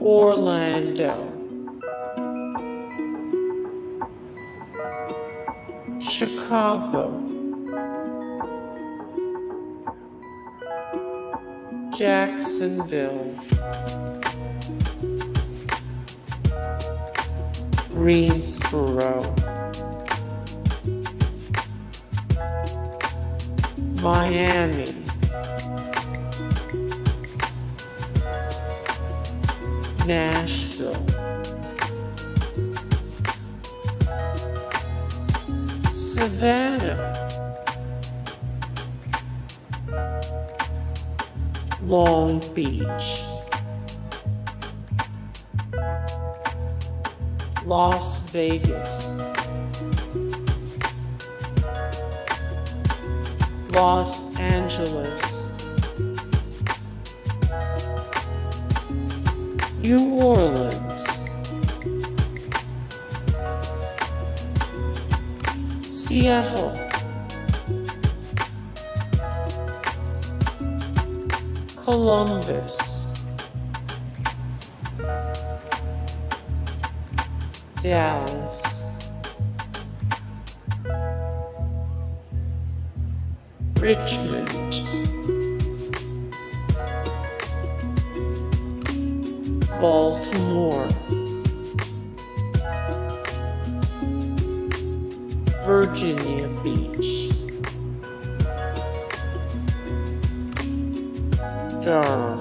Orlando, Chicago, Jacksonville, Greensboro, Miami, Nashville, Savannah, Long Beach, Las Vegas, Los Angeles, New Orleans, Seattle, Columbus, Dallas, Richmond, Baltimore, Virginia Beach, Durham,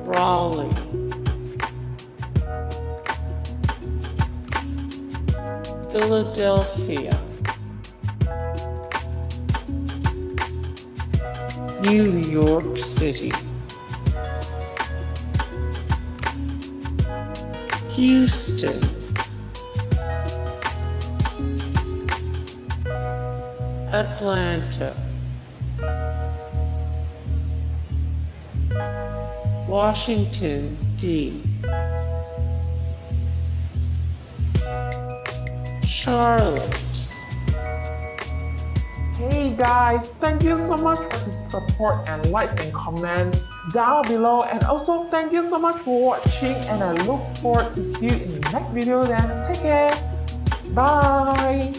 Raleigh, Philadelphia, New York City, Houston, Atlanta, Washington, D.C., Charlotte. Hey guys, thank you so much for the support and likes and comments down below, and also thank you so much for watching, and I look forward to see you in the next video. Then take care, bye.